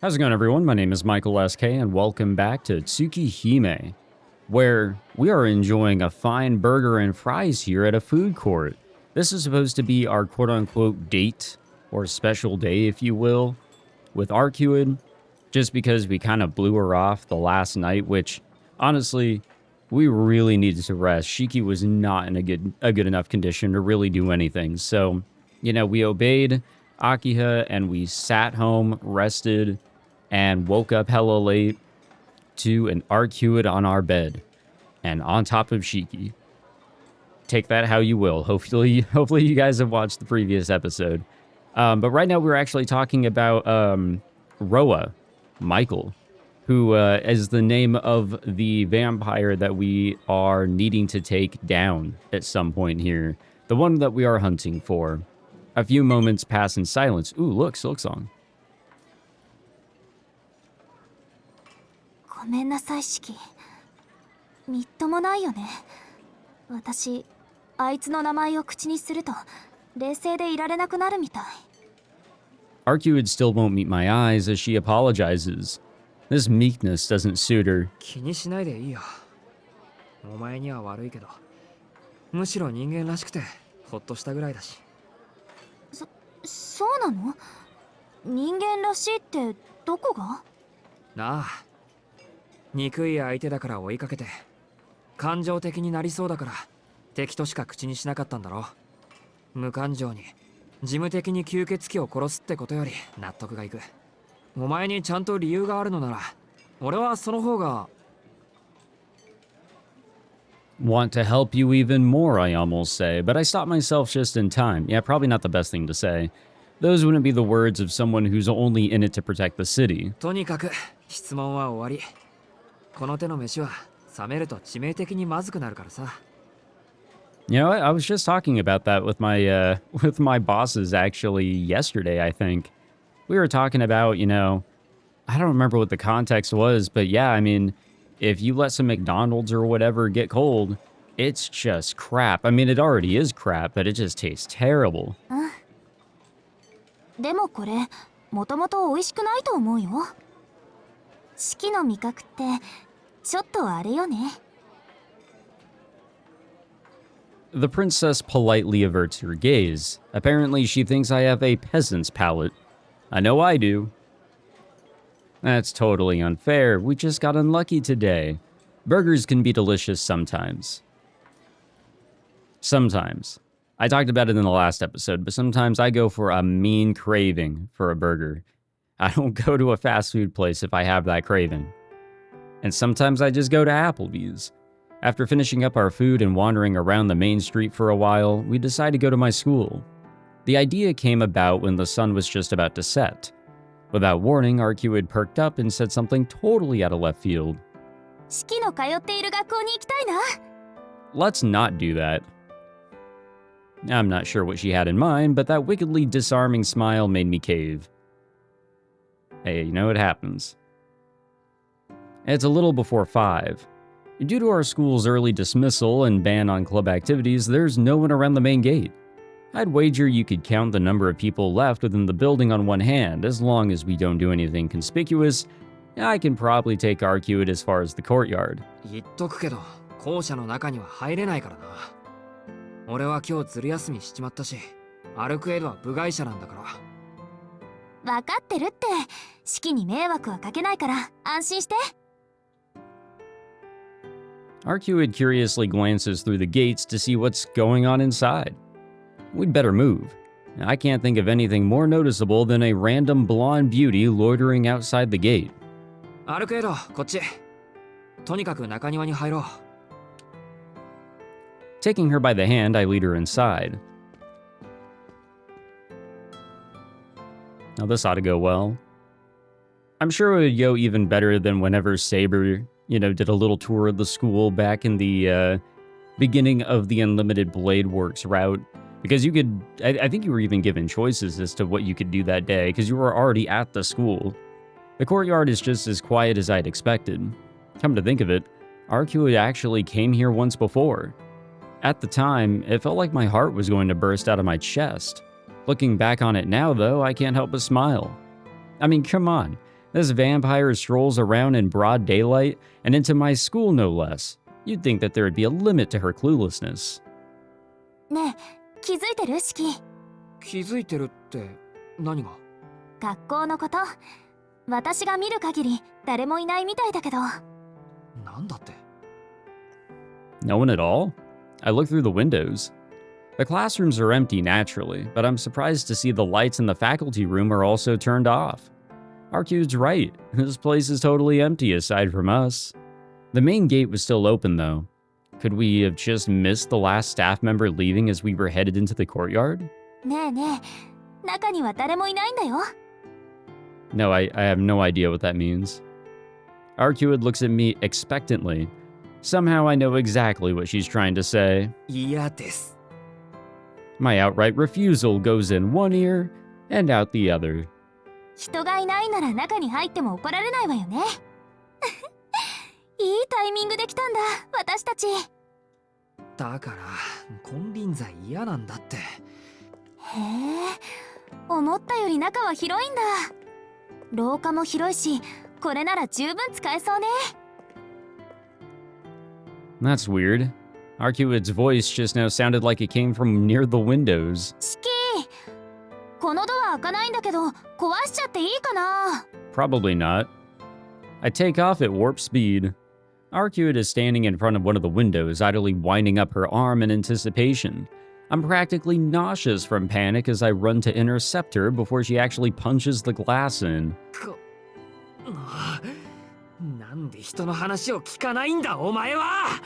How's it going, everyone? My name is Michael SK, and welcome back to TSUKIHIME, where we are enjoying a fine burger and fries here at a food court. This is supposed to be our quote-unquote date, or special day, if you will, with Arcueid, just because we kind of blew her off the last night, which, honestly, we really needed to rest. Shiki was not in a good enough condition to really do anything, so, you know, we obeyed Akiha, and we sat home, rested, and woke up hella late to an Arcueid on our bed and on top of Shiki. Take that how you will. Hopefully you guys have watched the previous episode. But right now we're actually talking about Roa, Michael, who is the name of the vampire that we are needing to take down at some point here. The one that we are hunting for. A few moments pass in silence. Ooh, look, Silk Song. ごめんなさい、シキ。みっともないよね。私、あいつの名前を口にすると、冷静でいられなくなるみたい。Arcueid still won't meet my eyes as she apologizes. This meekness doesn't suit her. 気にしないでいいよ。お前には悪いけど、むしろ人間らしくてほっとしたぐらいだし。そうなの？人間らしいってどこが？なあ。憎い相手だから追いかけて、感情的になりそうだから敵としか口にしなかったんだろ。無感情に事務的に吸血鬼を殺すってことより納得がいく。お前にちゃんと理由があるのなら、俺はその方が。Want to help you even more, I almost say, but I stopped myself just in time. Yeah, probably not the best thing to say. Those wouldn't be the words of someone who's only in it to protect the city. とにかく質問は終わり。この手の飯は冷めると致命的にまずくなるからさ。You know, I was just talking about that with my bosses actually yesterday, I think. We were talking about, you know, I don't remember what the context was, but yeah, I mean, if you let some McDonald's or whatever get cold, it's just crap. I mean, it already is crap, but it just tastes terrible. でもこれ、もともと美味しくないと思うよ。四季の味覚ってちょっとあれよね。The princess politely averts her gaze. Apparently, she thinks I have a peasant's palate. I know I do. That's totally unfair. We just got unlucky today. Burgers can be delicious sometimes. Sometimes. I talked about it in the last episode, but sometimes I go for a mean craving for a burger. I don't go to a fast food place if I have that craving. And sometimes I just go to Applebee's. After finishing up our food and wandering around the main street for a while, we decided to go to my school. The idea came about when the sun was just about to set. Without warning, Arcueid perked up and said something totally out of left field. 四季の通っている学校に行きたいな。Let's not do that. I'm not sure what she had in mind, but that wickedly disarming smile made me cave. Hey, you know, it happens. It's a little before 5. Due to our school's early dismissal and ban on club activities, there's no one around the main gate. I'd wager you could count the number of people left within the building on one hand. As long as we don't do anything conspicuous, I can probably take Arcueid as far as the courtyard. 言っとくけど、校舎の中には入れないからな。俺は今日ずる休みしちまったし、アルクエイドは部外者なんだから。分かってるって。四季に迷惑はかけないから安心して。Arcueid curiously glances through the gates to see what's going on inside. We'd better move. I can't think of anything more noticeable than a random blonde beauty loitering outside the gate. アルクエイド、こっち。とにかく中庭に入ろう。Taking her by the hand, I lead her inside. Now this ought to go well. I'm sure it would go even better than whenever Saber, you know, did a little tour of the school back in the beginning of the Unlimited Blade Works route. Because you could, I think you were even given choices as to what you could do that day, because you were already at the school. The courtyard is just as quiet as I'd expected. Come to think of it, Arcueid actually came here once before. At the time, it felt like my heart was going to burst out of my chest. Looking back on it now, though, I can't help but smile. I mean, come on. This vampire strolls around in broad daylight and into my school no less. You'd think that there would be a limit to her cluelessness. ねえ、気づいてるシキ？気づいてるって何が？学校のこと。私が見る限り誰もいないみたいだけど。なんだって？ No one at all? I look through the windows. The classrooms are empty naturally, but I'm surprised to see the lights in the faculty room are also turned off. Arcueid's right. This place is totally empty aside from us. The main gate was still open though. Could we have just missed the last staff member leaving as we were headed into the courtyard? ねえねえ、中には誰もいないんだよ。No, I have no idea what that means. Arcueid looks at me expectantly. Somehow I know exactly what she's trying to say. 嫌です。 My outright refusal goes in one ear and out the other. 人がいないなら中に入っても怒られないわよね。いいタイミングで来たんだ、私たち。だから金輪際嫌なんだって。へえ、思ったより中は広いんだ。廊下も広いし、これなら十分使えそうね。That's weird. Arcueid's voice just now sounded like it came from near the windows. シキ、このドア開かないんだけど、壊しちゃっていいかな？ Probably not. I take off at warp speed. Arcueid is standing in front of one of the windows, idly winding up her arm in anticipation. I'm practically nauseous from panic as I run to intercept her before she actually punches the glass in. なんで人の話を聞かないんだお前は。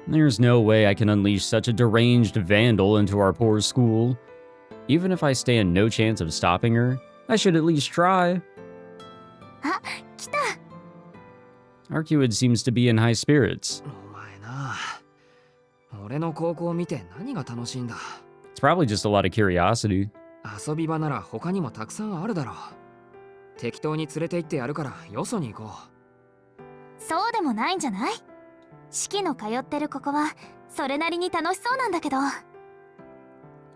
There's no way I can unleash such a deranged vandal into our poor school. Even if I stand no chance of stopping her, I should at least try. あ、来た。Arcueid seems to be in high spirits. お前な、俺の高校を見て何が楽しいんだ。 It's probably just a lot of curiosity. 遊び場なら他にもたくさんあるだろう。適当に連れて行ってやるからよそに行こう。そうでもないんじゃない？シキの通ってるここはそれなりに楽しそうなんだけど。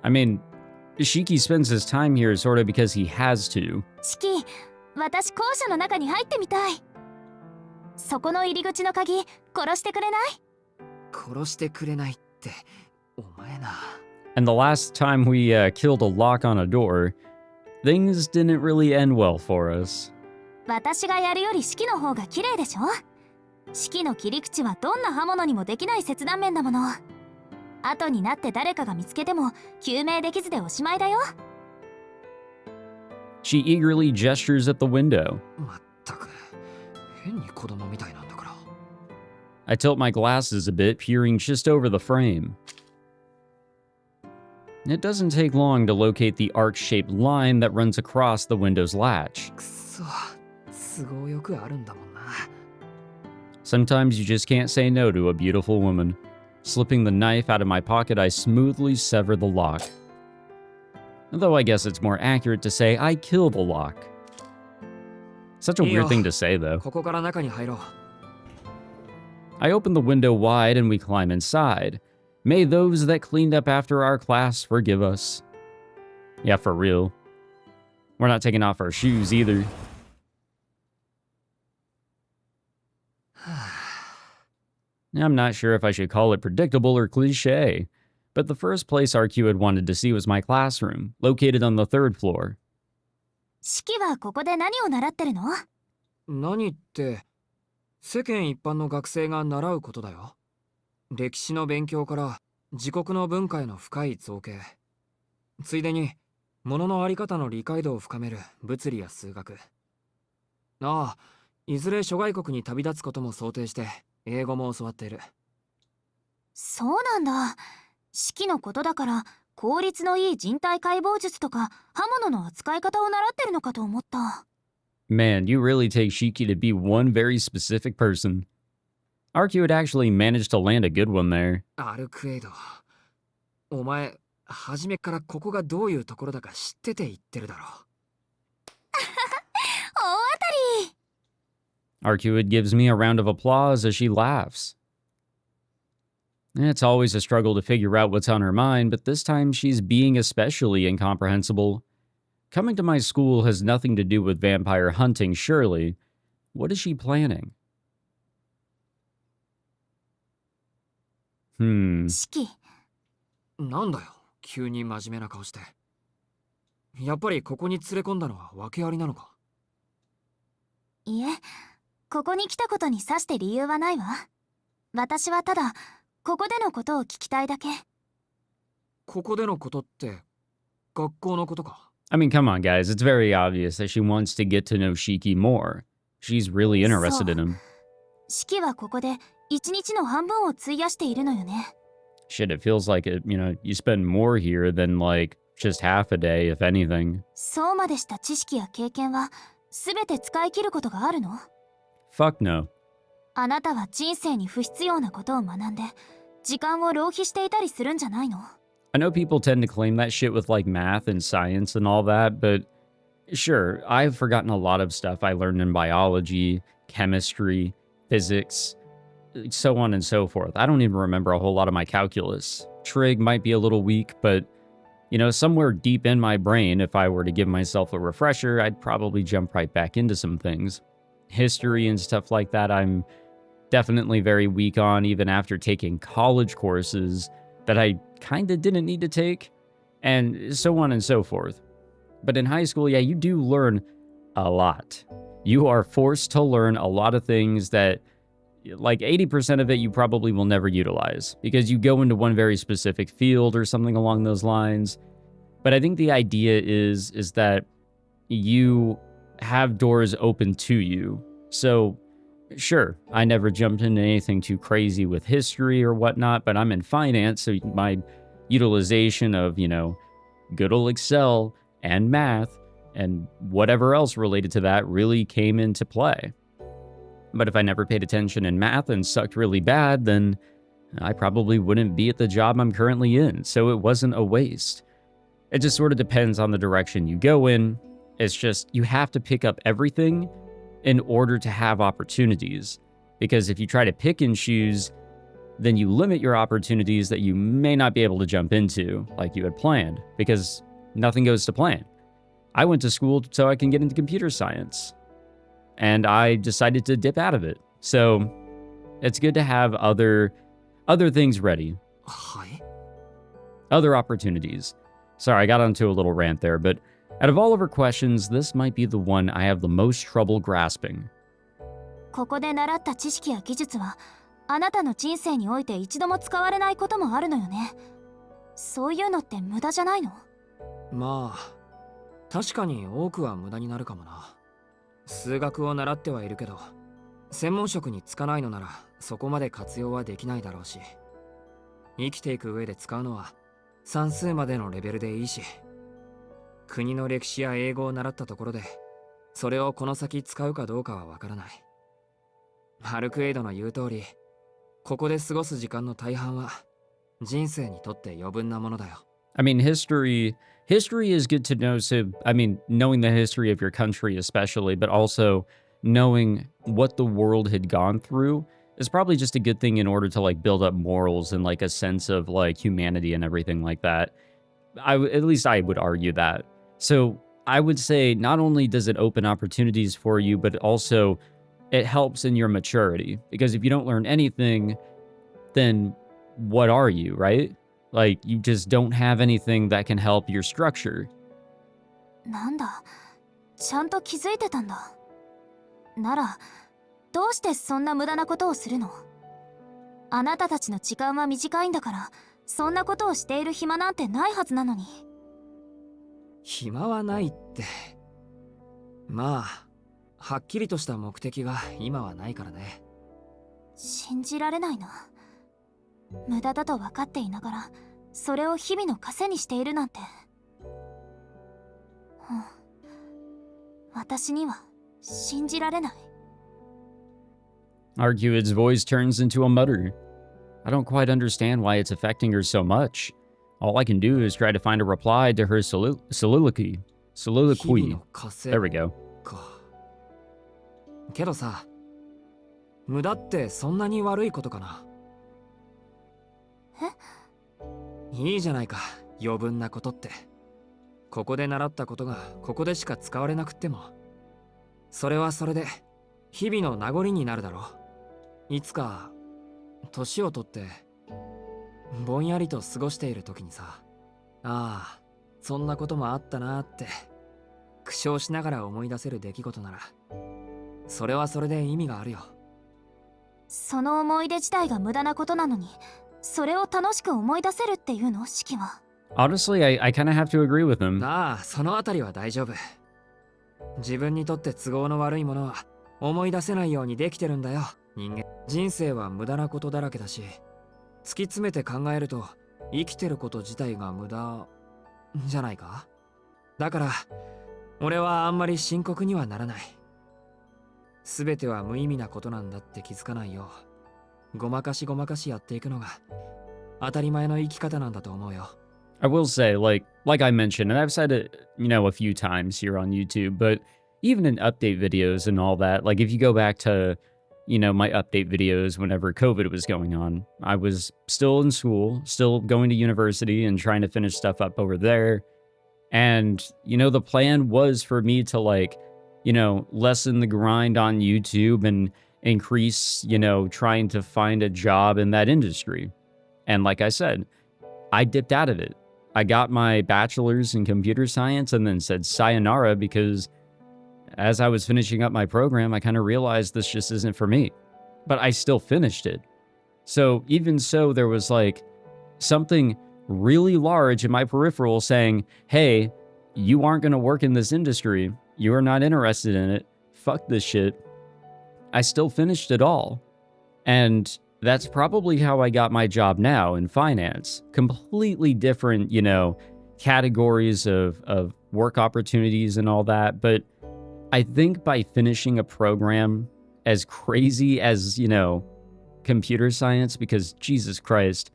I mean, Shiki spends his time here sort of because he has to. シキ、私校舎の中に入ってみたい。そこの入り口の鍵殺してくれない？殺してくれないってお前な。 And the last time we killed a lock on a door, things didn't really end well for us. 私がやるよりシキの方が綺麗でしょ？シキの切り口はどんな刃物にもできない切断面だもの。後になって誰かが見つけても救命できずでおしまいだよ。She eagerly gestures at the window. まったく変に子供みたいなんだから。 I tilt my glasses a bit, peering just over the frame. It doesn't take long to locate the arc-shaped line that runs across the window's latch. くそ、都合よくあるんだもんな。 Sometimes you just can't say no to a beautiful woman. Slipping the knife out of my pocket, I smoothly sever the lock. Though I guess it's more accurate to say I kill the lock. Such a weird thing to say, though. ここから中に入ろう。 I open the window wide and we climb inside. May those that cleaned up after our class forgive us. Yeah, for real. We're not taking off our shoes either. I'm not sure if I should call it predictable or cliche, but the first place Arcueid wanted to see was my classroom, located on the 3rd floor. シキはここで何を習ってるの？何って世間一般の学生が習うことだよ。歴史の勉強から自国の文化への深い造形、ついでに物のあり方の理解度を深める物理や数学。ああ、いずれ諸外国に旅立つことも想定して英語も教わっている。そうなんだ。シキのことだから効率のいい人体解剖術とか刃物の扱い方を習ってるのかと思った。 Man, you really take Shiki to be one very specific person. Arcueid actually managed to land a good one there. アルクエイド、お前初めからここがどういうところだか知ってて言ってるだろう。大当たり。 Arcueid gives me a round of applause as she laughs. It's always a struggle to figure out what's on her mind, but this time she's being especially incomprehensible. Coming to my school has nothing to do with vampire hunting, surely. What is she planning? 四季、なんだよ、急に真面目な顔して。やっぱりここに連れ込んだのは訳ありなのか？いえ、ここに来たことにさして理由はないわ。私はただ、ここでのことを聞きたいだけ。ここでのことって、学校のことか？ I mean, come on, guys. It's very obvious that she wants to get to know Shiki more. She's really interested in him. 四季はここで一日の半分を費やしているのよね。Shit, it feels like it, you spend more here than like just half a day, if anything. そうまでした知識や経験は全て使い切ることがあるの？ Fuck no. あなたは人生に不必要なことを学んで時間を浪費していたりするんじゃないの？ I know people tend to claim that shit with like math and science and all that, but sure, I've forgotten a lot of stuff I learned in biology, chemistry, physics, so on and so forth. I don't even remember a whole lot of my calculus. Trig might be a little weak, but somewhere deep in my brain, if I were to give myself a refresher, I'd probably jump right back into some things. History and stuff like that, I'm definitely very weak on, even after taking college courses that I kind of didn't need to take, and so on and so forth. But in high school, yeah, you do learn a lot. You are forced to learn a lot of things that, like 80% of it, you probably will never utilize because you go into one very specific field or something along those lines. But I think the idea is that you have doors open to you. So sure, I never jumped into anything too crazy with history or whatnot, but I'm in finance, so my utilization of, good old Excel and math and whatever else related to that really came into play. But if I never paid attention in math and sucked really bad, then I probably wouldn't be at the job I'm currently in, so it wasn't a waste. It just sort of depends on the direction you go in. It's just, you have to pick up everything in order to have opportunities. Because if you try to pick and choose, then you limit your opportunities that you may not be able to jump into like you had planned, because nothing goes to plan. I went to school so I can get into computer science, and I decided to dip out of it. So it's good to have other things ready. Other opportunities. Sorry, I got onto a little rant there, but out of all of her questions, this might be the one I have the most trouble grasping. ここで習った知識や技術はあなたの人生において一度も使われないこともあるのよね。そういうのって無駄じゃないの？まあ、確かに多くは無駄になるかもな。数学を習ってはいるけど、専門職に就かないのならそこまで活用はできないだろうし、生きていく上で使うのは算数までのレベルでいいし、国の歴史や英語を習ったところでそれをこの先使うかどうかはわからない。アルクエイドの言う通り、ここで過ごす時間の大半は人生にとって余分なものだよ。I mean, history is good to know. So, I mean, knowing the history of your country especially, but also knowing what the world had gone through is probably just a good thing in order to like build up morals and like a sense of like humanity and everything like that. At least I would argue that. So I would say not only does it open opportunities for you, but also it helps in your maturity. Because if you don't learn anything, then what are you, right? Like, you just don't have anything that can help your structure. なんだ、ちゃんと気づいてたんだ。なら、どうしてそんな無駄なことをするの？あなたたちの時間は短いんだから、そんなことをしている暇なんてないはずなのに。暇はないって。まあ、はっきりとした目的が今はないからね。信じられないな。無駄だと分かっていながら、それを日々の糧にしているなんて。私には信じられない。Arcueid's voice turns into a mutter. I don't quite understand why it's affecting her so much. All I can do is try to find a reply to her soliloquy. There we go. けどさ、無駄ってそんなに悪いことかな？いいじゃないか、余分なことって。ここで習ったことがここでしか使われなくっても、それはそれで日々の名残になるだろう。いつか年を取ってぼんやりと過ごしている時にさ、ああそんなこともあったなって苦笑しながら思い出せる出来事なら、それはそれで意味があるよ。その思い出自体が無駄なことなのに、それを楽しく思い出せるっていうの、四季は。Honestly, I kind of have to agree with him. ああ、そのあたりは大丈夫。自分にとって都合の悪いものは思い出せないようにできてるんだよ。人生は無駄なことだらけだし、突き詰めて考えると生きてること自体が無駄じゃないか。だから俺はあんまり深刻にはならない。全ては無意味なことなんだって気づかないよう、ごまかしやっていくのが当たり前の生き方なんだと思うよ。I will say, like I mentioned, and I've said it, a few times here on YouTube, but even in update videos and all that, like if you go back to, my update videos whenever COVID was going on, I was still in school, still going to university and trying to finish stuff up over there. And, the plan was for me to lessen the grind on YouTube and increase, trying to find a job in that industry. And like I said, I dipped out of it. I got my bachelor's in computer science and then said sayonara because as I was finishing up my program, I kind of realized this just isn't for me. But I still finished it. So even so, there was something really large in my peripheral saying, hey, you aren't going to work in this industry. You are not interested in it. Fuck this shit. I still finished it all. And that's probably how I got my job now in finance. Completely different, categories of work opportunities and all that. But I think by finishing a program as crazy as, computer science, because Jesus Christ,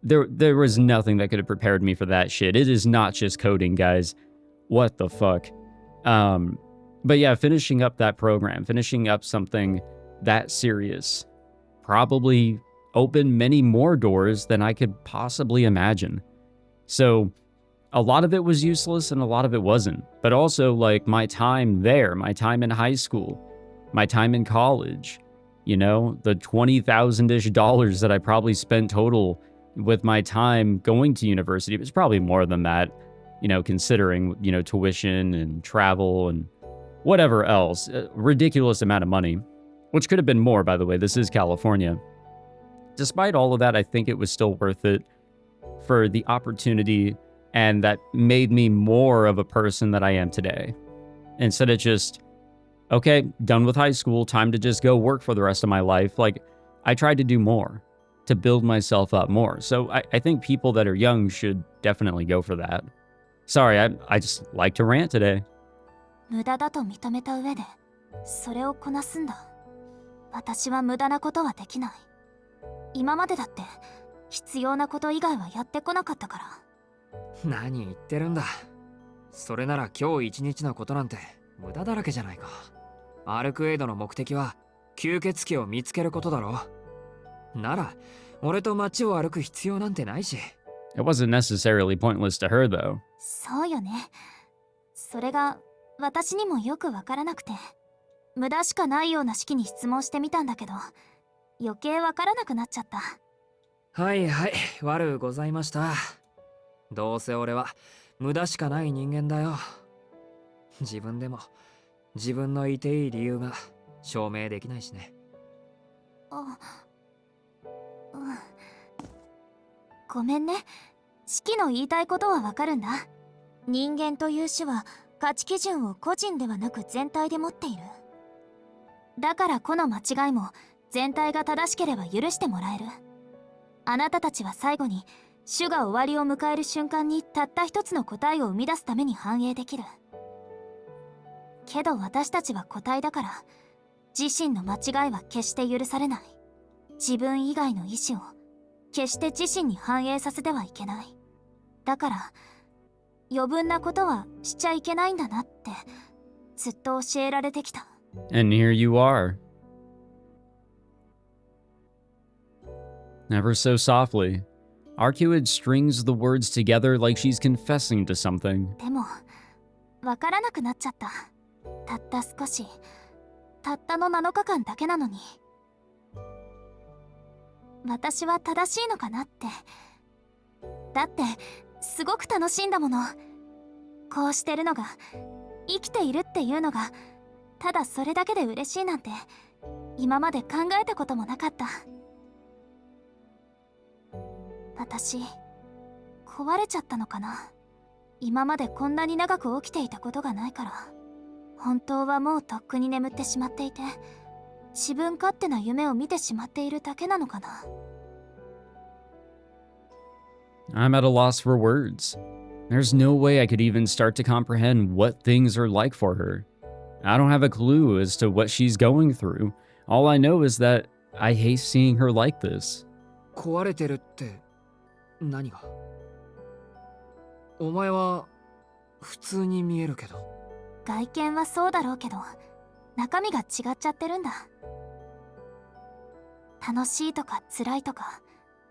there was nothing that could have prepared me for that shit. It is not just coding, guys. What the fuck? But yeah, finishing up that program, finishing up something that serious, probably opened many more doors than I could possibly imagine. So a lot of it was useless and a lot of it wasn't. But also my time there, my time in high school, my time in college, the $20,000-ish that I probably spent total with my time going to university. It was probably more than that, considering, tuition and travel and whatever else. A ridiculous amount of money, which could have been more, by the way. This is California. Despite all of that, I think it was still worth it for the opportunity, and that made me more of a person that I am today. Instead of just, okay, done with high school, time to just go work for the rest of my life. I tried to do more, to build myself up more. So I think people that are young should definitely go for that. Sorry, I just like to rant today. 無駄だと認めた上で、それをこなすんだ。私は無駄なことはできない。今までだって必要なこと以外はやってこなかったから。何言ってるんだ。それなら今日一日のことなんて無駄だらけじゃないか。アルクエイドの目的は吸血鬼を見つけることだろ。なら俺と街を歩く必要なんてないし。It wasn't necessarily pointless to her, though. そうよね。それが私にもよくわからなくて、無駄しかないような式に質問してみたんだけど、余計わからなくなっちゃった。はいはい、悪うございました。どうせ俺は無駄しかない人間だよ。自分でも自分のいていい理由が証明できないしね。ごめんね。式の言いたいことはわかるんだ。人間という種は価値基準を個人ではなく全体で持っている。だからこの間違いも全体が正しければ許してもらえる。あなたたちは最後に種が終わりを迎える瞬間にたった一つの答えを生み出すために反映できる。けど私たちは個体だから、自身の間違いは決して許されない。自分以外の意志を決して自身に反映させてはいけない。だから余分なことはしちゃいけないんだなってずっと教えられてきた。And here you are. Never so softly. Arcueid strings the words together like she's confessing to something. でもわからなくなっちゃった。たった少し、たったの7日間だけなのに。私は正しいのかなって。だってすごく楽しいんだもの。こうしてるのが、生きているっていうのが、ただそれだけで嬉しいなんて今まで考えたこともなかった。私壊れちゃったのかな。今までこんなに長く起きていたことがないから。本当はもうとっくに眠ってしまっていて、自分勝手な夢を見てしまっているだけなのかな。I'm at a loss for words. There's no way I could even start to comprehend what things are like for her. I don't have a clue as to what she's going through. All I know is that I hate seeing her like this. 壊れてるって何が？お前は普通に見えるけど。外見はそうだろうけど、中身が違っちゃってるんだ。楽しいとか辛いとか、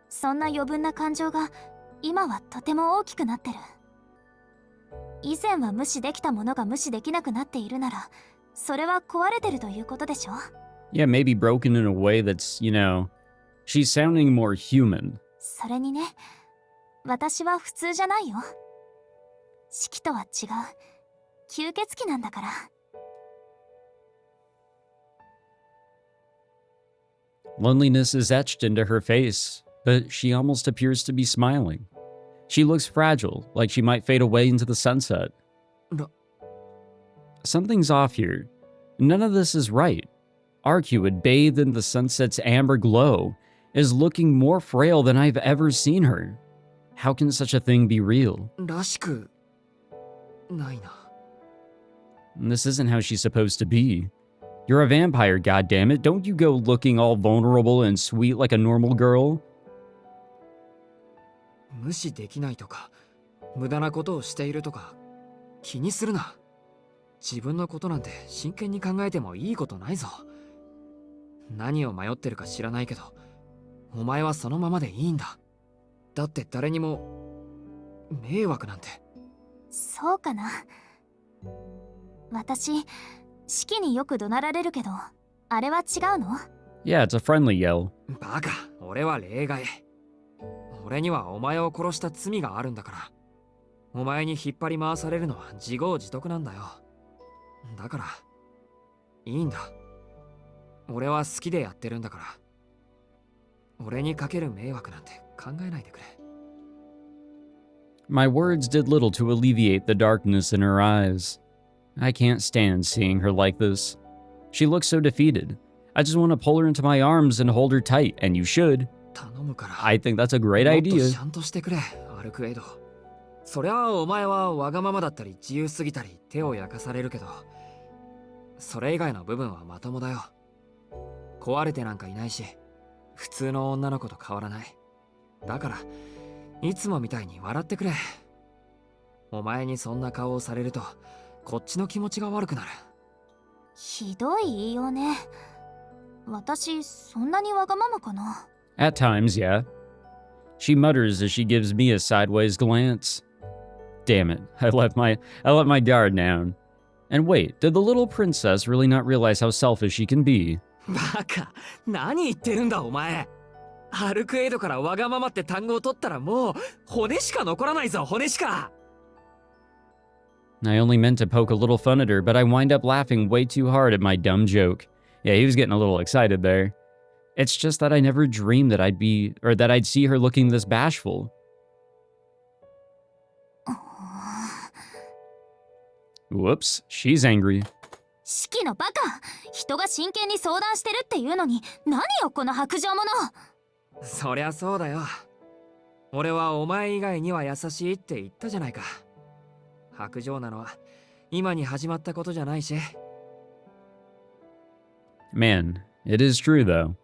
そんな余分な感情が今はとても大きくなってる。以前は無視できたものが無視できなくなっているなら、それは壊れてるということでしょ？ Yeah, maybe broken in a way that's, she's sounding more human. それにね、私は普通じゃないよ。四季とは違う。吸血鬼なんだから。Loneliness is etched into her face, but she almost appears to be smiling. She looks fragile, like she might fade away into the sunset. Something's off here. None of this is right. Arcueid, bathed in the sunset's amber glow, is looking more frail than I've ever seen her. How can such a thing be real? らしくないな。This isn't how she's supposed to be. You're a vampire, goddammit. Don't you go looking all vulnerable and sweet like a normal girl? 無視できないとか、無駄なことをしているとか、気にするな。自分のことなんて真剣に考えてもいいことないぞ。何を迷ってるか知らないけど、お前はそのままでいいんだ。だって誰にも迷惑なんて。そうかな。私、四季によく怒鳴られるけど、あれは違うの？ Yeah, it's a friendly yell. バカ、俺は例外。俺にはお前を殺した罪があるんだから。お前に引っ張り回されるのは自業自得なんだよ。だから、いいんだ。俺は好きでやってるんだから。俺にかける迷惑なんて考えないでくれ。My words did little to alleviate the darkness in her eyes. I can't stand seeing her like this. She looks so defeated. I just want to pull her into my arms and hold her tight, and you should. 頼むから。I think that's a great もっと idea. ちゃんとしてくれ、アルクエイド。そりゃお前はわがままだったり自由すぎたり手を焼かされるけど、それ以外の部分はまともだよ。壊れてなんかいないし、普通の女の子と変わらない。だからいつもみたいに笑ってくれ。お前にそんな顔をされるとこっちの気持ちが悪くなる。ひどい言いようね。私、そんなにわがままかな？ At times, yeah. She mutters as she gives me a sideways glance. Damn it, I let my guard down. And wait, did the little princess really not realize how selfish she can be? バカ、何言ってるんだお前。アルクエイドからわがままって単語を取ったらもう骨しか残らないぞ、骨しか。I only meant to poke a little fun at her, but I wind up laughing way too hard at my dumb joke. Yeah, he was getting a little excited there. It's just that I never dreamed that I'd see her looking this bashful. Whoops, she's angry. 四季のバカ、人が真剣に相談してるっていうのに、何よこの薄情者。そりゃそうだよ。俺はお前以外には優しいって言ったじゃないか。薄情なのは今に始まったことじゃないし。Man, it is true though.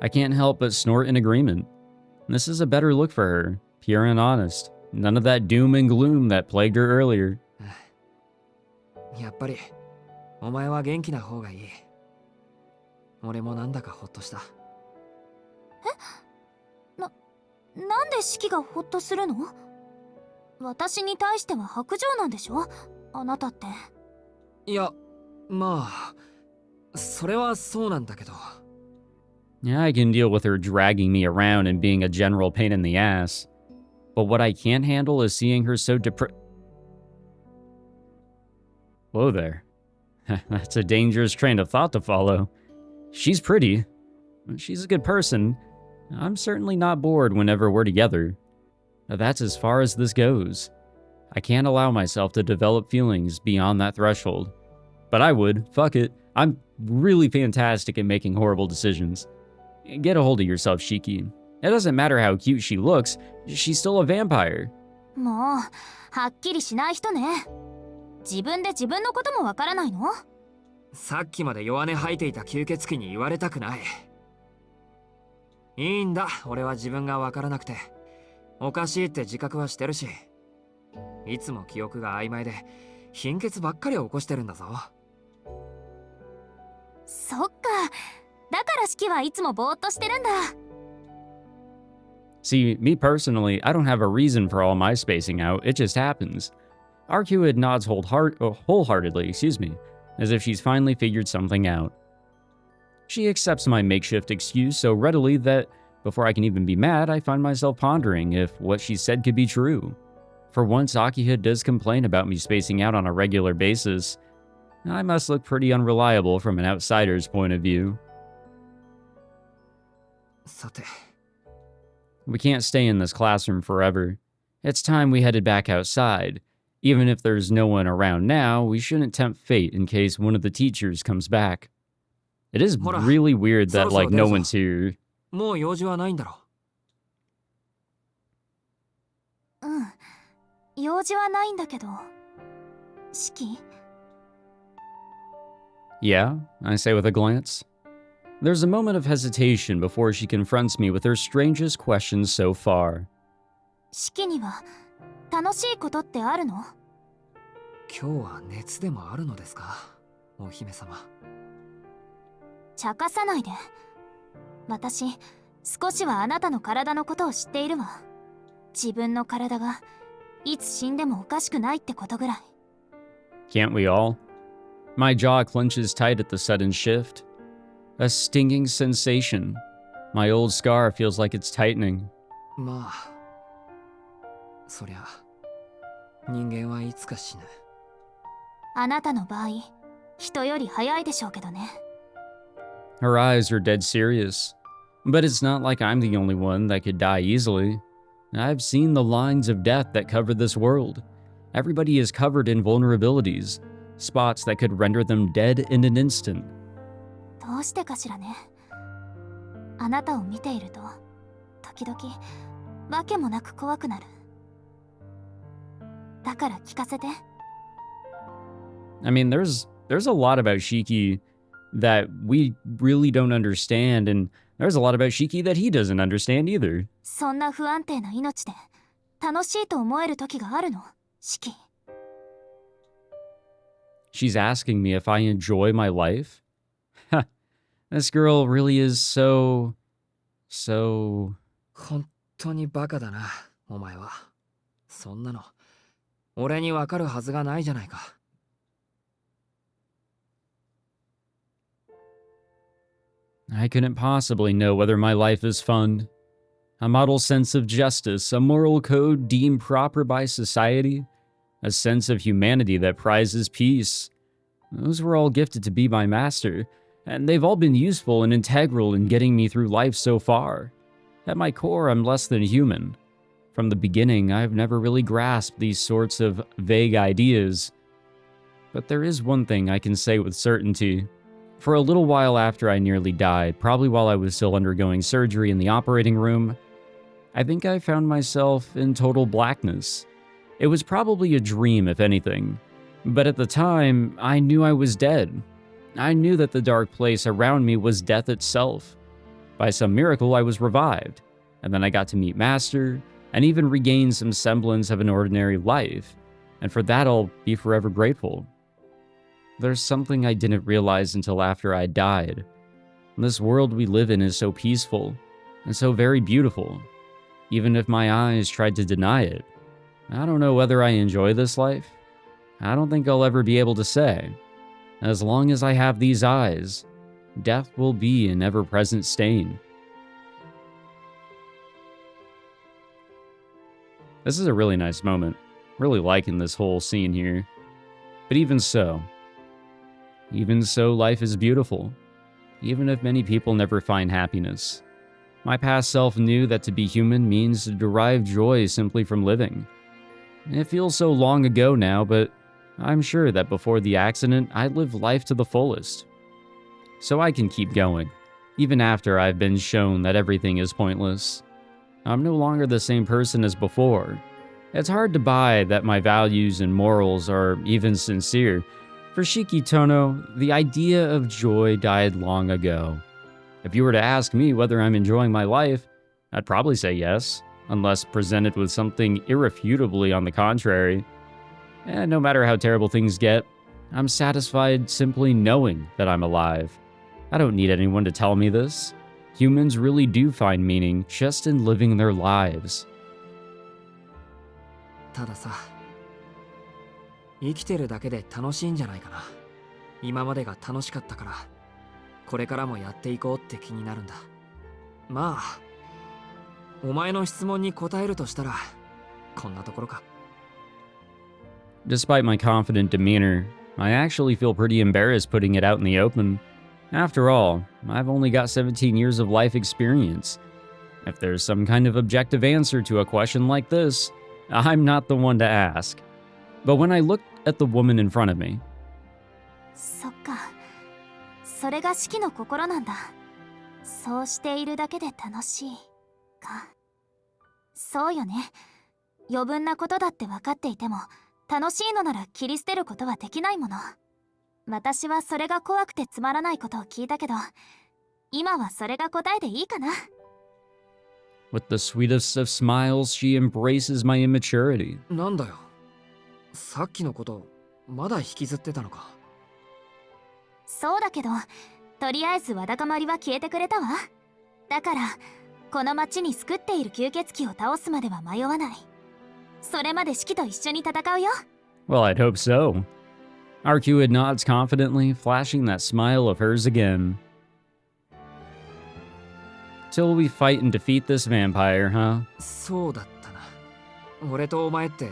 I can't help but snort in agreement. This is a better look for her, pure and honest. None of that doom and gloom that plagued her earlier. やっぱりお前は元気な方がいい。俺もなんだかほっとした。なんで四季がホッとするの？私に対しては薄情なんでしょ？あなたって。いや、まあ、それはそうなんだけど。Yeah, I can deal with her dragging me around and being a general pain in the ass. But what I can't handle is seeing her so Whoa there. That's a dangerous train of thought to follow. She's pretty. She's a good person. I'm certainly not bored whenever we're together. That's as far as this goes. I can't allow myself to develop feelings beyond that threshold. But I would. Fuck it. I'm really fantastic at making horrible decisions. Get a hold of yourself, Shiki. It doesn't matter how cute she looks, she's still a vampire. もう、はっきりしない人ね。自分で自分のこともわからないの？さっきまで弱音吐いていた吸血鬼に言われたくない。いいんだ、俺は自分がわからなくて。おかしいって自覚はしてるし。いつも記憶が曖昧で、貧血ばっかり起こしてるんだぞ。そっか。だから四季はいつもぼーっとしてるんだ。See, me personally, I don't have a reason for all my spacing out, it just happens. Arcueid nods wholeheartedly, as if she's finally figured something out. She accepts my makeshift excuse so readily that, before I can even be mad, I find myself pondering if what she said could be true. For once, Akiha does complain about me spacing out on a regular basis. I must look pretty unreliable from an outsider's point of view. さて。We can't stay in this classroom forever. It's time we headed back outside. Even if there's no one around now, we shouldn't tempt fate in case one of the teachers comes back. It is really weird that, like, no one's here. もう用事はないんだろ。うん。用事はないんだけど。四季？ Yeah, I say with a glance. There's a moment of hesitation before she confronts me with her strangest questions so far. 四季には楽しいことってあるの？今日は熱でもあるのですか、お姫様。茶化さないで。私、少しはあなたの体のことを知っているわ。自分の体がいつ死んでもおかしくないってことぐらい。Can't we all? My jaw clenches tight at the sudden shift. A stinging sensation. My old scar feels like it's tightening. まあ、そりゃ、人間はいつか死ぬ。あなたの場合、人より早いでしょうけどね。Her eyes are dead serious. But it's not like I'm the only one that could die easily. I've seen the lines of death that cover this world. Everybody is covered in vulnerabilities, spots that could render them dead in an instant. どうしてかしらね。あなたを見ていると、時々、わけもなく怖くなる。だから聞かせて。I mean, there's a lot about Shiki that we really don't understand, and there's a lot about Shiki that he doesn't understand either. そんな不安定な命で、楽しいと思える時があるの、四季。She's asking me if I enjoy my life? This girl really is so... 本当にバカだな、お前は。そんなの、俺にわかるはずがないじゃないか。I couldn't possibly know whether my life is fun. A model sense of justice, a moral code deemed proper by society, a sense of humanity that prizes peace. Those were all gifted to be my master, and they've all been useful and integral in getting me through life so far. At my core, I'm less than human. From the beginning, I've never really grasped these sorts of vague ideas. But there is one thing I can say with certainty. For a little while after I nearly died, probably while I was still undergoing surgery in the operating room, I think I found myself in total blackness. It was probably a dream, if anything. But at the time, I knew I was dead. I knew that the dark place around me was death itself. By some miracle, I was revived, and then I got to meet Master, and even regain some semblance of an ordinary life, and for that I'll be forever grateful. There's something I didn't realize until after I died. This world we live in is so peaceful, and so very beautiful. even if my eyes tried to deny it. I don't know whether I enjoy this life. I don't think I'll ever be able to say. As long as I have these eyes, death will be an ever-present stain. This is a really nice moment. Really liking this whole scene here. But even so, life is beautiful. Even if many people never find happiness. My past self knew that to be human means to derive joy simply from living. It feels so long ago now, but I'm sure that before the accident, I lived life to the fullest. So I can keep going, even after I've been shown that everything is pointless. I'm no longer the same person as before. It's hard to buy that my values and morals are even sincere. For Shiki Tohno, the idea of joy died long ago. If you were to ask me whether I'm enjoying my life, I'd probably say yes, unless presented with something irrefutably on the contrary. And no matter how terrible things get, I'm satisfied simply knowing that I'm alive. I don't need anyone to tell me this. Humans really do find meaning just in living their lives. たださ、生きてるだけで楽しいんじゃないかな。今までが楽しかったから、これからもやっていこうって気になるんだ。まあ、お前の質問に答えるとしたら、こんなところか。Despite my confident demeanor, I actually feel pretty embarrassed putting it out in the open. After all, I've only got 17 years of life experience. If there's some kind of objective answer to a question like this, I'm not the one to ask. But when I looked at the woman in front of me, そっか。それが四季の心なんだ。そうしているだけで楽しいか。そうよね。余分なことだって分かっていても、楽しいのなら切り捨てることはできないもの。私はそれが怖くてつまらないことを聞いたけど、今はそれが答えでいいかな。with the sweetest of smiles, she embraces my immaturity. なんだよ。さっきのこと、まだ引きずってたのか。そうだけど、とりあえずわだかまりは消えてくれたわ。だから、この町に救っている吸血鬼を倒すまでは迷わない。それまで四季と一緒に戦うよ。Well, I'd hope so. Arcueid nods confidently, flashing that smile of hers again. Till we fight and defeat this vampire, huh? そうだったな。俺とお前って、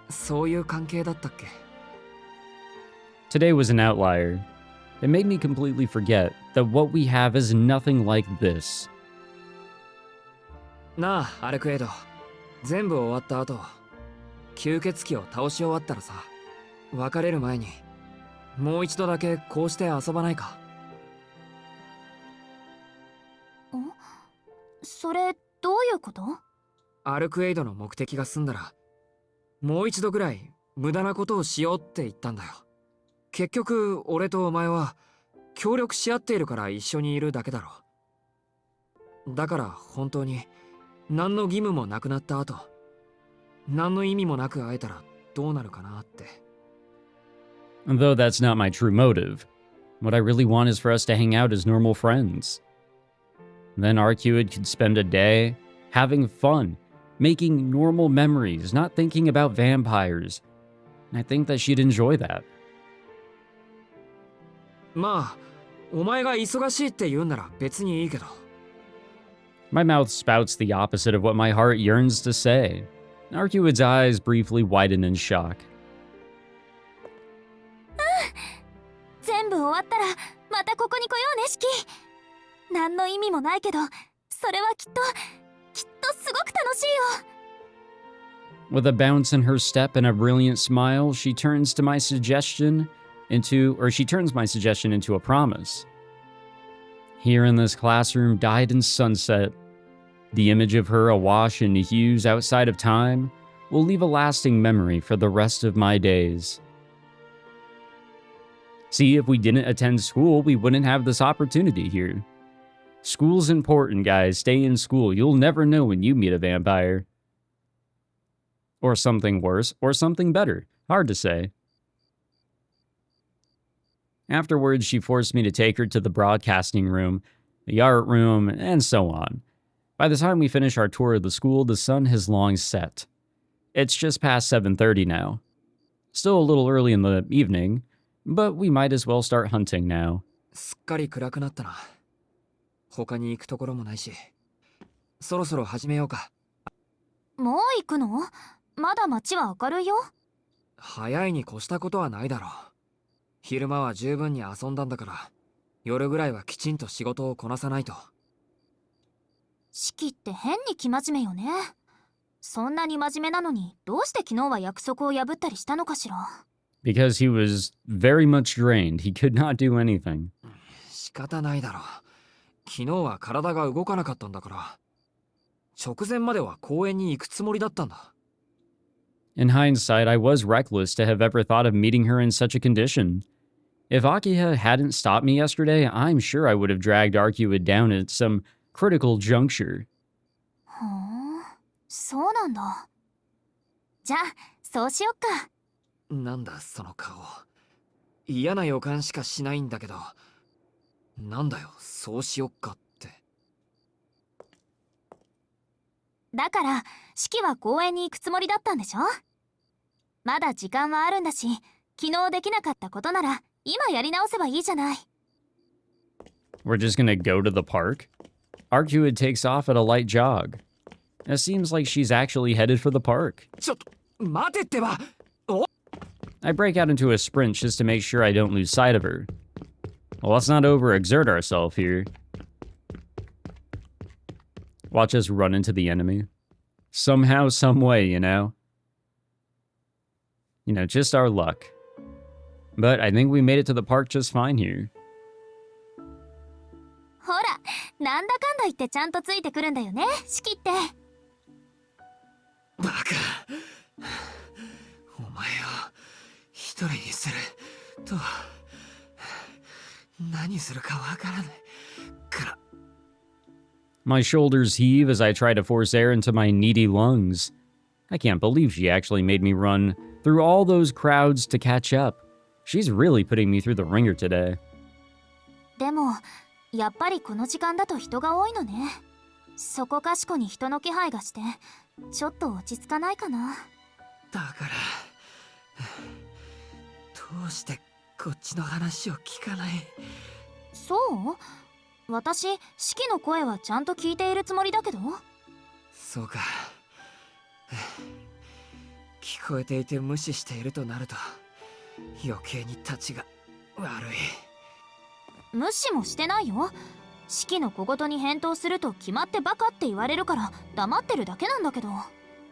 そういう関係だったっけ？ Today was an outlier. It made me completely forget that what we have is nothing like this. なあ、アルクエイド。全部終わった後、吸血鬼を倒し終わったらさ、別れる前に、もう一度だけこうして遊ばないか？それ、どういうこと？アルクエイドの目的が済んだら、もう一度ぐらい無駄なことをしようって言ったんだよ。結局、俺とお前は協力し合っているから一緒にいるだけだろ。だから本当に何の義務もなくなった後、何の意味もなく会えたらどうなるかなって。Though that's not my true motive. What I really want is for us to hang out as normal friends. Then Arcueid could spend a day having fun, making normal memories, not thinking about vampires. And I think that she'd enjoy that. まあ、お前が忙しいって言うんなら別にいいけど。My mouth spouts the opposite of what my heart yearns to say. Arcueid's eyes briefly widen in shock. 全部終わったらまたここに来ようね、四季。何の意味もないけど、それはきっとすごく楽しいよ。With a bounce in her step and a brilliant smile, she turns my suggestion into a promise. Here in this classroom, dyed in sunset, the image of her awash in hues outside of time will leave a lasting memory for the rest of my days. See, if we didn't attend school, we wouldn't have this opportunity here. School's important, guys. Stay in school. You'll never know when you meet a vampire. Or something worse, or something better. Hard to say. Afterwards, she forced me to take her to the broadcasting room, the art room, and so on. By the time we finish our tour of the school, the sun has long set. It's just past 7:30 now. Still a little early in the evening, but we might as well start hunting now. すっかり暗くなったな。他に行くところもないし、そろそろ始めようか。もう行くの？まだ街は明るいよ。早いに越したことはないだろう。昼間は十分に遊んだんだから、夜ぐらいはきちんと仕事をこなさないと。四季って変に生真面目よね。そんなに真面目なのに、どうして昨日は約束を破ったりしたのかしら。Because he was very much drained. He could not do anything. 仕方ないだろう。昨日は体が動かなかったんだから。直前までは公園に行くつもりだったんだ。In hindsight, I was reckless to have ever thought of meeting her in such a condition. If Akiha hadn't stopped me yesterday, I'm sure I would have dragged Arcueid down at some critical juncture. ふん、そうなんだ。じゃあ、そうしよっか。なんだその顔。嫌な予感しかしないんだけど。なんだよ、そうしよっかって。だから、四季は公園に行くつもりだったんでしょ？まだ時間はあるんだし、昨日できなかったことなら、今やり直せばいいじゃない。We're just gonna go to the park? Arcueid takes off at a light jog. It seems like she's actually headed for the park. ちょっと、待てってば。I break out into a sprint just to make sure I don't lose sight of her. Well, let's not overexert ourselves here. Watch us run into the enemy. Somehow, some way, you know? You know, just our luck. But I think we made it to the park just fine here. ほら、なんだかんだ言ってちゃんとついてくるんだよね、四季って。バカ。お前を一人にすると何するかわからないから。My shoulders heave as I try to force air into my needy lungs. I can't believe she actually made me run through all those crowds to catch up. She's really putting me through the ringer today. でも、やっぱりこの時間だと人が多いのね。そこかしこに人の気配がして、ちょっと落ち着かないかな。だからどうしてこっちの話を聞かない？そう？私、四季の声はちゃんと聞いているつもりだけど。そうか。聞こえていて無視しているとなると余計に立ちが悪い。無視もしてないよ。四季の小言に返答すると決まってバカって言われるから黙ってるだけなんだけど。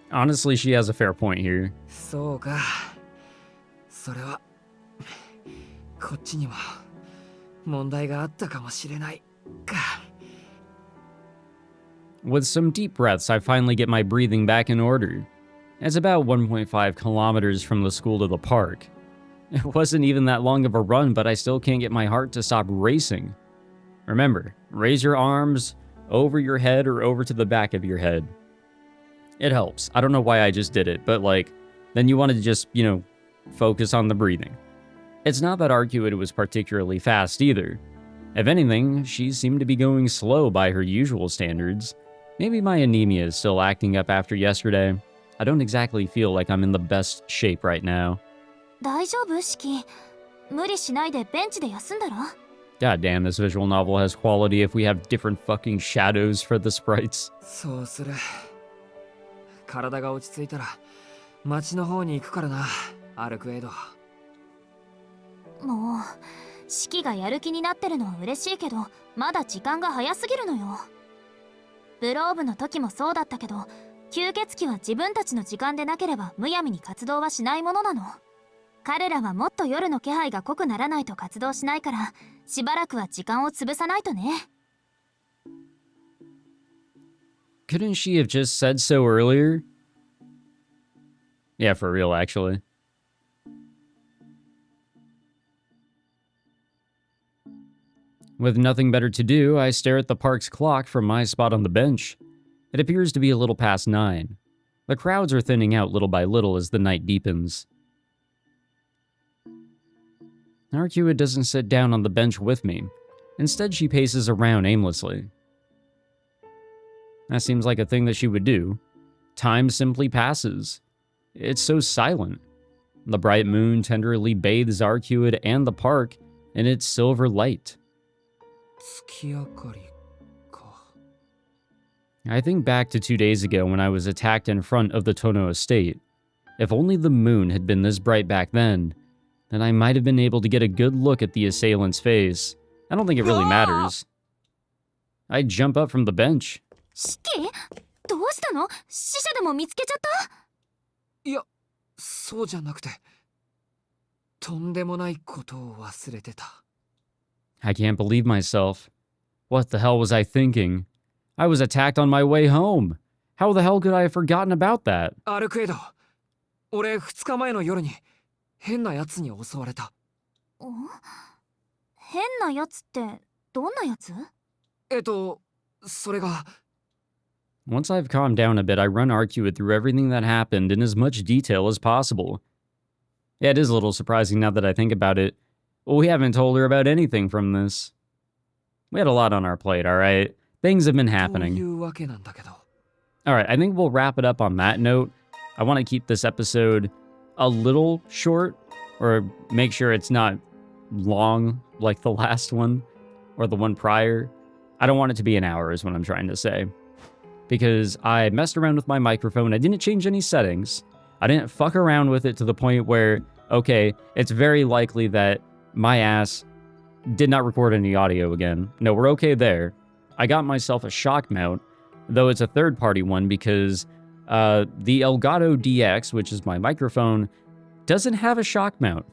Honestly, she has a fair point here. そうか。それはこっちにも問題があったかもしれないか。With some deep breaths, I finally get my breathing back in order. It's about 1.5 kilometers from the school to the park. It wasn't even that long of a run, but I still can't get my heart to stop racing. Remember, raise your arms over your head or over to the back of your head. It helps. I don't know why I just did it, but like, then you want to just, you know, focus on the breathing. It's not that Arcueid was particularly fast either. If anything, she seemed to be going slow by her usual standards. Maybe my anemia is still acting up after yesterday. I don't exactly feel like I'm in the best shape right now. 大丈夫、四季。無理しないでベンチで休んだら？ God damn, this visual novel has quality if we have different fucking shadows for the sprites. そうする。体が落ち着いたら町の方に行くからな、アルクエイド。もう、四季がやる気になってるのは嬉しいけど、まだ時間が早すぎるのよ。ブローブの時もそうだったけど、吸血鬼は自分たちの時間でなければむやみに活動はしないものなの。彼らはもっと夜の気配が濃くならないと活動しないから、しばらくは時間を潰さないとね。Couldn't she have just said so earlier? Yeah, for real, actually. With nothing better to do, I stare at the park's clock from my spot on the bench. It appears to be a little past 9. The crowds are thinning out little by little as the night deepens. Arcueid doesn't sit down on the bench with me. Instead, she paces around aimlessly. That seems like a thing that she would do. Time simply passes. It's so silent. The bright moon tenderly bathes Arcueid and the park in its silver light. 月明かりか。 I think back to 2 days ago when I was attacked in front of the Tohno estate. If only the moon had been this bright back then I might have been able to get a good look at the assailant's face. I don't think it really matters. I jump up from the bench. シキ、どうしたの？死者でも見つけちゃった？いや、そうじゃなくて、とんでもないことを忘れてた。 I can't believe myself. What the hell was I thinking? I was attacked on my way home. How the hell could I have forgotten about that? アルクエド、俺2日前の夜に変なやつに襲われた。変なやつってどんなやつ？それが。 Once I've calmed down a bit, I run Arcueid through everything that happened in as much detail as possible. Yeah, it is a little surprising now that I think about it. Well, we haven't told her about anything from this. We had a lot on our plate, alright? Things have been happening. というわけなんだけど。 Alright, I think we'll wrap it up on that note. I want to keep this episode a little short, or make sure it's not long like the last one, or the one prior. I don't want it to be an hour is what I'm trying to say. Because I messed around with my microphone, I didn't change any settings. I didn't fuck around with it to the point where, okay, it's very likely that my ass did not record any audio again. No, we're okay there. I got myself a shock mount, though it's a third-party one because the Elgato DX, which is my microphone, doesn't have a shock mount.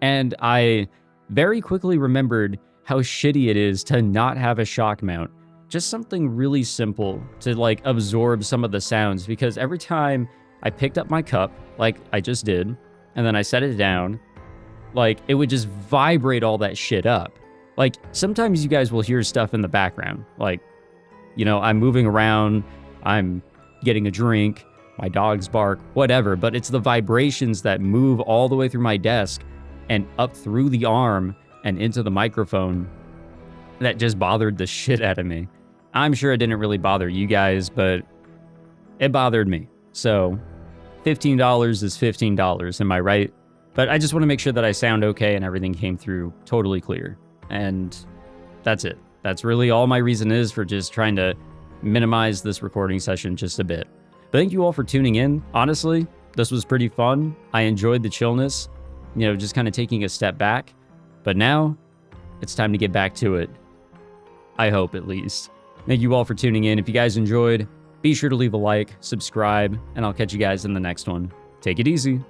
And I very quickly remembered how shitty it is to not have a shock mount. Just something really simple to like absorb some of the sounds, because every time I picked up my cup, like I just did, and then I set it down, like it would just vibrate all that shit up. Like sometimes you guys will hear stuff in the background, like, you know, I'm moving around, I'm getting a drink, my dogs bark, whatever, but it's the vibrations that move all the way through my desk and up through the arm and into the microphone that just bothered the shit out of me. I'm sure it didn't really bother you guys, but it bothered me. So $15 is $15, am I right? But I just want to make sure that I sound okay and everything came through totally clear. And that's it. That's really all my reason is for just trying to minimize this recording session just a bit. But thank you all for tuning in. Honestly, this was pretty fun. I enjoyed the chillness, you know, just kind of taking a step back. But now it's time to get back to it. I hope, at least. Thank you all for tuning in. If you guys enjoyed, be sure to leave a like, subscribe, and I'll catch you guys in the next one. Take it easy.